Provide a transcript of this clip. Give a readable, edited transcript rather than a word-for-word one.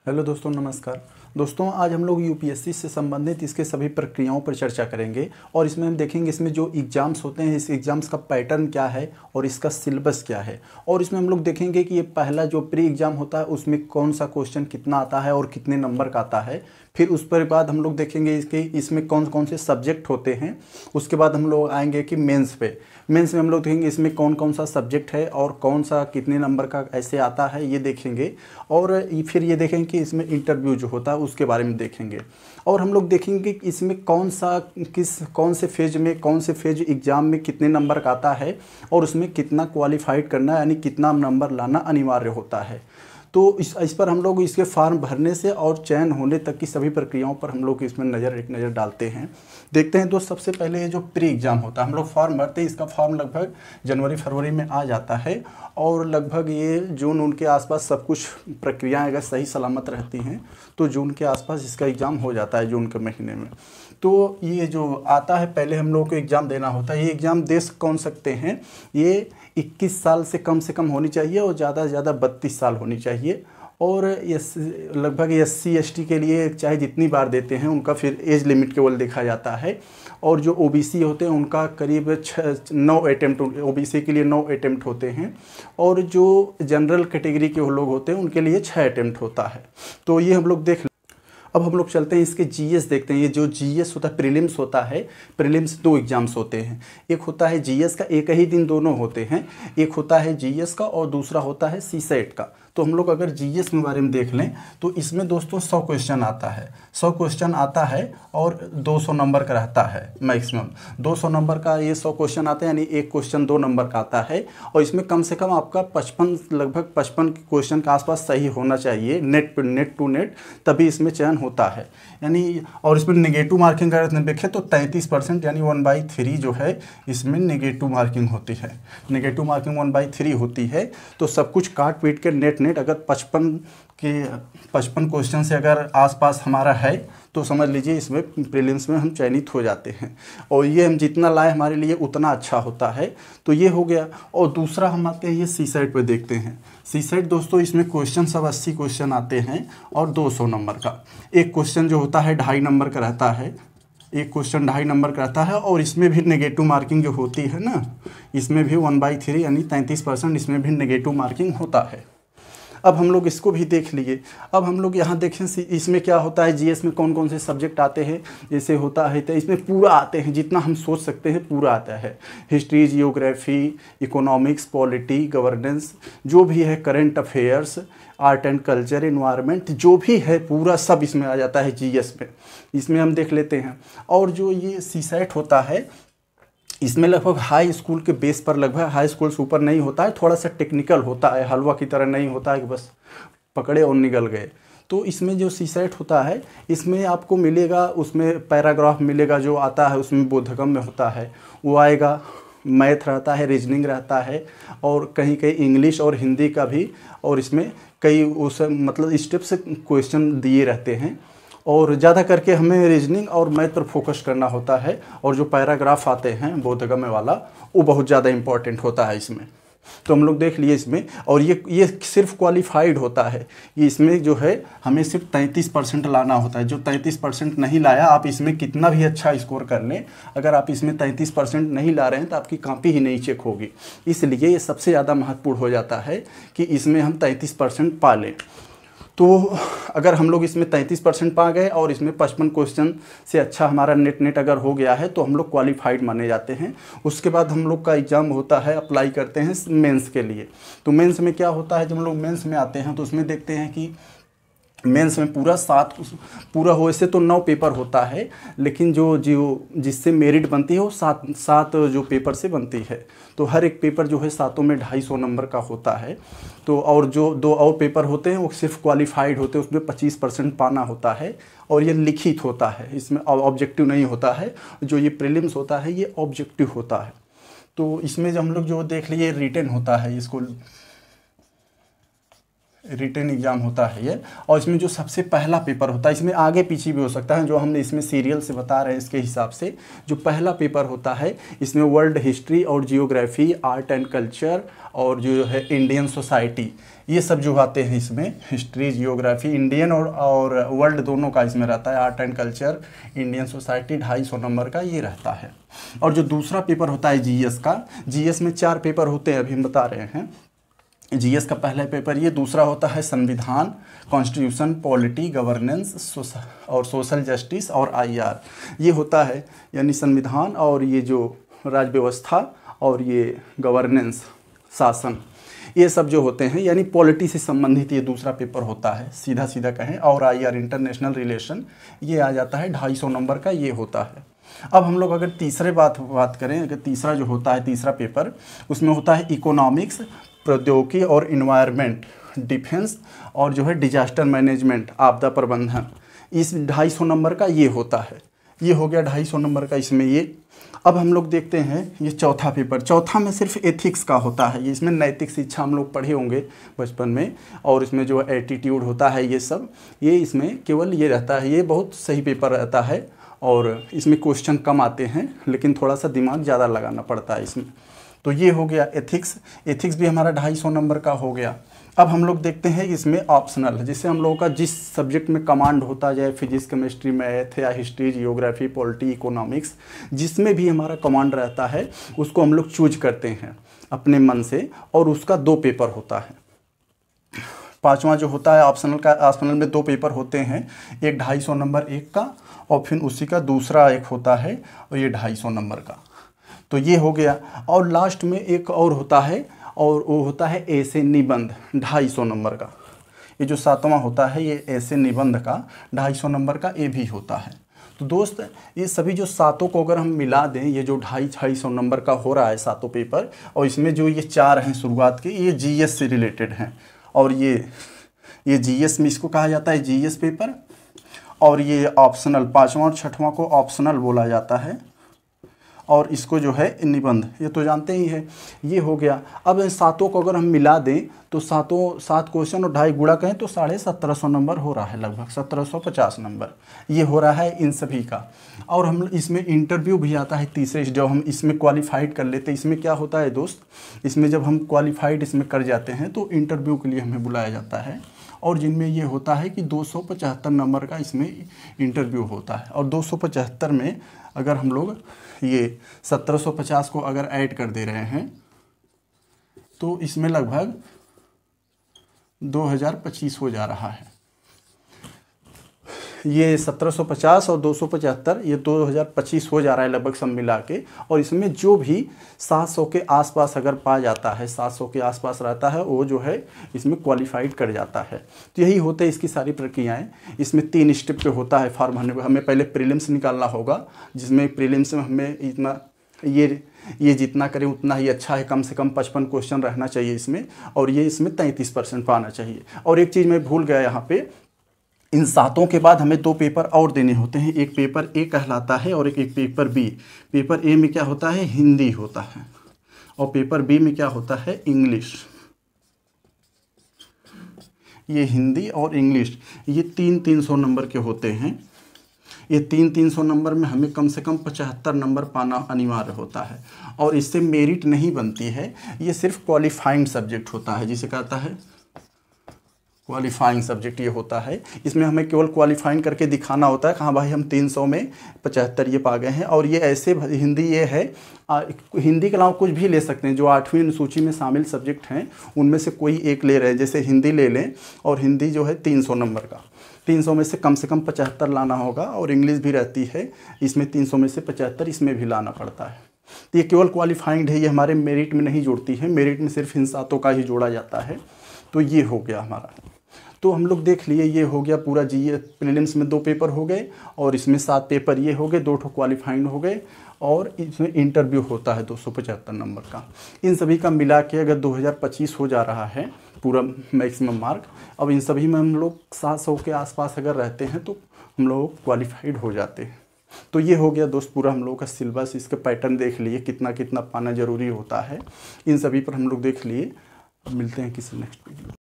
Hello दोस्तों, नमस्कार। दोस्तों, आज हम लोग यूपीएससी से संबंधित इसके सभी प्रक्रियाओं पर चर्चा करेंगे और इसमें हम देखेंगे इसमें जो एग्ज़ाम्स होते हैं इस एग्ज़ाम्स का पैटर्न क्या है और इसका सिलेबस क्या है। और इसमें हम लोग देखेंगे कि ये पहला जो प्री एग्ज़ाम होता है उसमें कौन सा क्वेश्चन कितना आता है और कितने नंबर का आता है। फिर उस पर बाद हम लोग देखेंगे इसमें कौन कौन से सब्जेक्ट होते हैं। उसके बाद हम लोग आएंगे कि मेंस में हम लोग देखेंगे इसमें कौन कौन सा सब्जेक्ट है और कौन सा कितने नंबर का ऐसे आता है, ये देखेंगे। और फिर ये देखेंगे कि इसमें इंटरव्यू जो होता है उसके बारे में देखेंगे। और हम लोग देखेंगे कि इसमें कौन से फेज एग्ज़ाम में कितने नंबर का आता है और उसमें कितना क्वालिफाइड करना है, यानी कितना नंबर लाना अनिवार्य होता है। तो इस पर हम लोग इसके फॉर्म भरने से और चयन होने तक की सभी प्रक्रियाओं पर हम लोग इसमें एक नज़र डालते हैं। देखते हैं। तो सबसे पहले ये जो प्री एग्ज़ाम होता है हम लोग फॉर्म भरते हैं। इसका फॉर्म लगभग जनवरी फरवरी में आ जाता है और लगभग ये जून उनके आसपास सब कुछ प्रक्रियाएं अगर सही सलामत रहती हैं तो जून के आसपास इसका एग्ज़ाम हो जाता है, जून के महीने में। तो ये जो आता है पहले हम लोग को एग्ज़ाम देना होता है। ये एग्ज़ाम दे कौन सकते हैं, ये 21 साल से कम होनी चाहिए और ज़्यादा से ज़्यादा 32 साल होनी चाहिए। और लगभग SC ST के लिए चाहे जितनी बार देते हैं उनका फिर एज लिमिट केवल देखा जाता है। और जो OBC होते हैं उनका करीब 9 अटैम्प्ट, OBC के लिए 9 अटैम्प्ट होते हैं। और जो जनरल कैटेगरी के लोग होते हैं उनके लिए 6 अटैम्प्ट होता है। तो ये हम लोग देख। अब हम लोग चलते हैं इसके GS देखते हैं। ये जो GS होता है प्रीलिम्स होता है। प्रीलिम्स 2 एग्जाम्स होते हैं। एक होता है GS का, एक ही दिन दोनों होते हैं। एक होता है GS का और दूसरा होता है CSET का। तो हम लोग अगर GS के बारे में देख लें तो इसमें दोस्तों 100 क्वेश्चन आता है। 100 क्वेश्चन आता है और 200 नंबर का रहता है मैक्सिमम। 200 नंबर का ये 100 क्वेश्चन आते हैं, यानी एक क्वेश्चन 2 नंबर का आता है। और इसमें कम से कम आपका लगभग 55 क्वेश्चन के आसपास सही होना चाहिए नेट टू नेट, तभी इसमें चयन होता है। यानी और इसमें नेगेटिव मार्किंग अगर देखें तो 33% यानी 1/3 जो है इसमें नेगेटिव मार्किंग होती है। नेगेटिव मार्किंग 1/3 होती है। तो सब कुछ काट पीट के नेट अगर 55 क्वेश्चन से अगर आसपास हमारा है तो समझ लीजिए इसमें प्रीलिम्स में हम चयनित हो जाते हैं। और ये हम जितना लाए हमारे लिए उतना अच्छा होता है। तो ये हो गया। और दूसरा हम आते हैं ये CSET पे देखते हैं। CSET दोस्तों इसमें क्वेश्चन सब 80 क्वेश्चन आते हैं और 200 नंबर का। एक क्वेश्चन जो होता है 2.5 नंबर का रहता है। एक क्वेश्चन 2.5 नंबर का रहता है। और इसमें भी नेगेटिव मार्किंग जो होती है ना, इसमें भी 1/3 यानी 33% इसमें भी नेगेटिव मार्किंग होता है। अब हम लोग इसको भी देख लिए। अब हम लोग यहाँ देखें इसमें क्या होता है, GS में कौन कौन से सब्जेक्ट आते हैं। जैसे होता है तो इसमें पूरा आते हैं, जितना हम सोच सकते हैं पूरा आता है। History, geography, economics, polity, governance, जो भी है, current affairs, art and culture, environment, जो भी है पूरा सब इसमें आ जाता है GS में। इसमें हम देख लेते हैं। और जो ये CSET होता है इसमें लगभग हाई स्कूल के बेस पर, लगभग हाई स्कूल से ऊपर नहीं होता है, थोड़ा सा टेक्निकल होता है। हलवा की तरह नहीं होता है कि बस पकड़े और निकल गए। तो इसमें जो CSET होता है इसमें आपको मिलेगा, उसमें पैराग्राफ मिलेगा जो आता है उसमें बोधगम्य में होता है वो आएगा। मैथ रहता है, रीजनिंग रहता है और कहीं कहीं इंग्लिश और हिंदी का भी। और इसमें कई उस मतलब स्टेप्स क्वेश्चन दिए रहते हैं। और ज़्यादा करके हमें रीजनिंग और मैथ पर फोकस करना होता है। और जो पैराग्राफ आते हैं बोधगम्य वाला वो बहुत ज़्यादा इम्पॉर्टेंट होता है इसमें। तो हम लोग देख लिए इसमें। और ये सिर्फ क्वालिफाइड होता है। ये इसमें जो है हमें सिर्फ 33% लाना होता है। जो 33% नहीं लाया, आप इसमें कितना भी अच्छा स्कोर कर लें, अगर आप इसमें 33% नहीं ला रहे हैं तो आपकी कॉपी ही नहीं चेक होगी। इसलिए ये सबसे ज़्यादा महत्वपूर्ण हो जाता है कि इसमें हम 33% पा लें। तो अगर हम लोग इसमें 33% पा गए और इसमें 55 क्वेश्चन से अच्छा हमारा नेट अगर हो गया है तो हम लोग क्वालिफाइड माने जाते हैं। उसके बाद हम लोग का एग्ज़ाम होता है, अप्लाई करते हैं मेंस के लिए। तो मेंस में क्या होता है, जब हम लोग मेंस में आते हैं तो उसमें देखते हैं कि मेंस में पूरा हो, ऐसे तो 9 पेपर होता है, लेकिन जो जिससे मेरिट बनती है वो सात जो पेपर से बनती है। तो हर एक पेपर जो है सातों में 250 नंबर का होता है। तो और जो 2 और पेपर होते हैं वो सिर्फ क्वालिफाइड होते हैं, उसमें 25% पाना होता है। और ये लिखित होता है, इसमें ऑब्जेक्टिव नहीं होता है। जो ये प्रीलिम्स होता है ये ऑब्जेक्टिव होता है। तो इसमें जब हम लोग जो देख लिए रिटन होता है, इसको रिटन एग्जाम होता है ये। और इसमें जो सबसे पहला पेपर होता है, इसमें आगे पीछे भी हो सकता है, जो हमने इसमें सीरियल से बता रहे हैं इसके हिसाब से, जो पहला पेपर होता है इसमें वर्ल्ड हिस्ट्री और जियोग्राफी, आर्ट एंड कल्चर और जो है इंडियन सोसाइटी, ये सब जो आते हैं इसमें, हिस्ट्री, जियोग्राफी, इंडियन और वर्ल्ड दोनों का इसमें रहता है, art and culture, Indian society, 250 number का ये रहता है। और जो दूसरा पेपर होता है जीएस का, जीएस में 4 पेपर होते हैं, अभी हम बता रहे हैं। जीएस का पहला पेपर ये, दूसरा होता है संविधान, कॉन्स्टिट्यूशन, पॉलिटी, गवर्नेंस और सोशल जस्टिस और आईआर, ये होता है, यानी संविधान और ये जो राज्य व्यवस्था और ये गवर्नेंस, शासन, ये सब जो होते हैं, यानी पॉलिटी से संबंधित ये दूसरा पेपर होता है, सीधा सीधा कहें। और आईआर, इंटरनेशनल रिलेशन, ये आ जाता है 250 नंबर का, ये होता है। अब हम लोग अगर तीसरे बात करें, अगर तीसरा जो होता है तीसरा पेपर, उसमें होता है इकोनॉमिक्स, प्रौद्योगिकी और इन्वायरमेंट, डिफेंस और जो है डिजास्टर मैनेजमेंट, आपदा प्रबंधन, इस 250 नंबर का ये होता है। ये हो गया 250 नंबर का इसमें ये। अब हम लोग देखते हैं ये चौथा पेपर, चौथा में सिर्फ एथिक्स का होता है, ये इसमें नैतिक शिक्षा हम लोग पढ़े होंगे बचपन में, और इसमें जो एटीट्यूड होता है ये सब, ये इसमें केवल ये रहता है, ये बहुत सही पेपर रहता है और इसमें क्वेश्चन कम आते हैं, लेकिन थोड़ा सा दिमाग ज़्यादा लगाना पड़ता है इसमें। तो ये हो गया एथिक्स, एथिक्स भी हमारा 250 नंबर का हो गया। अब हम लोग देखते हैं इसमें ऑप्शनल, जिससे हम लोगों का जिस सब्जेक्ट में कमांड होता है, फिजिक्स, केमिस्ट्री, मैथ या हिस्ट्री, जियोग्राफी, पॉलिटी, इकोनॉमिक्स, जिसमें भी हमारा कमांड रहता है उसको हम लोग चूज करते हैं अपने मन से, और उसका 2 पेपर होता है। पांचवा जो होता है ऑप्शनल का, ऑप्शनल में 2 पेपर होते हैं, एक 250 नंबर एक का, और फिर उसी का दूसरा एक होता है और ये 250 नंबर का। तो ये हो गया। और लास्ट में एक और होता है, और वो होता है ऐसे निबंध, 250 नंबर का। ये जो 7वां होता है ये ऐसे निबंध का 250 नंबर का ये भी होता है। तो दोस्त, ये सभी जो 7 को अगर हम मिला दें, ये जो 250 नंबर का हो रहा है 7 पेपर, और इसमें जो ये 4 हैं शुरुआत के, ये जीएस से रिलेटेड हैं। और ये जीएस में इसको कहा जाता है जीएस पेपर, और ये ऑप्शनल 5वां और 6वां को ऑप्शनल बोला जाता है, और इसको जो है निबंध, ये तो जानते ही है। ये हो गया। अब इन 7 को अगर हम मिला दें तो 7 क्वेश्चन और 2.5 गुणा कहें तो 1750 नंबर हो रहा है, लगभग 1750 नंबर ये हो रहा है इन सभी का। और हम इसमें इंटरव्यू भी आता है तीसरे, जब हम इसमें क्वालिफाइड कर लेते हैं। इसमें क्या होता है दोस्त, इसमें जब हम क्वालिफाइड इसमें कर जाते हैं तो इंटरव्यू के लिए हमें बुलाया जाता है, और जिनमें ये होता है कि 275 नंबर का इसमें इंटरव्यू होता है। और 275 में अगर हम लोग ये 1750 को अगर ऐड कर दे रहे हैं तो इसमें लगभग 2025 हो जा रहा है। ये 1750 और 275 ये 2025 हो जा रहा है लगभग सब मिला के। और इसमें जो भी 700 के आसपास अगर पा जाता है, 700 के आसपास रहता है, वो जो है इसमें क्वालिफाइड कर जाता है। तो यही होते हैं इसकी सारी प्रक्रियाएं। इसमें 3 स्टेप पे होता है फॉर्म भरने को। हमें पहले प्रीलिम्स निकालना होगा, जिसमें प्रीलिम्स में हमें इतना ये जितना करें उतना ही अच्छा है, कम से कम 55 क्वेश्चन रहना चाहिए इसमें, और ये इसमें 33% पाना चाहिए। और एक चीज़ मैं भूल गया यहाँ पे, इन 7 के बाद हमें 2 पेपर और देने होते हैं। एक पेपर ए कहलाता है और एक पेपर बी। पेपर ए में क्या होता है, हिंदी होता है, और पेपर बी में क्या होता है, इंग्लिश। ये हिंदी और इंग्लिश ये 300 नंबर के होते हैं। ये 300 नंबर में हमें कम से कम 75 नंबर पाना अनिवार्य होता है, और इससे मेरिट नहीं बनती है। ये सिर्फ क्वालिफाइंग सब्जेक्ट होता है, जिसे कहता है क्वालिफाइंग सब्जेक्ट ये होता है। इसमें हमें केवल क्वालिफाइंग करके दिखाना होता है कि हाँ भाई हम 300 में 75 ये पा गए हैं। और ये ऐसे हिंदी ये है, हिंदी के अलावा कुछ भी ले सकते हैं। जो 8वीं अनुसूची में शामिल सब्जेक्ट हैं उनमें से कोई एक ले रहे हैं, जैसे हिंदी ले लें, और हिंदी जो है 300 नंबर का, 300 में से कम 75 लाना होगा। और इंग्लिश भी रहती है, इसमें 300 में से 75 इसमें भी लाना पड़ता है। तो ये केवल क्वालिफाइंग है, ये हमारे मेरिट में नहीं जुड़ती है। मेरिट में सिर्फ इन 7 का ही जोड़ा जाता है। तो ये हो गया हमारा। तो हम लोग देख लिए, ये हो गया पूरा जीएस। प्रीलिम्स में 2 पेपर हो गए, और इसमें 7 पेपर ये हो गए, 2 क्वालिफाइंग हो गए, और इसमें इंटरव्यू होता है 275 नंबर का। इन सभी का मिला के अगर 2025 हो जा रहा है पूरा मैक्सिमम मार्क, अब इन सभी में हम लोग 700 के आसपास अगर रहते हैं तो हम लोग क्वालिफाइड हो जाते हैं। तो ये हो गया दोस्त पूरा हम लोगों का सिलेबस। इसका पैटर्न देख लिए, कितना कितना पाना ज़रूरी होता है, इन सभी पर हम लोग देख लिए। अब मिलते हैं किसी नेक्स्ट वीडियो।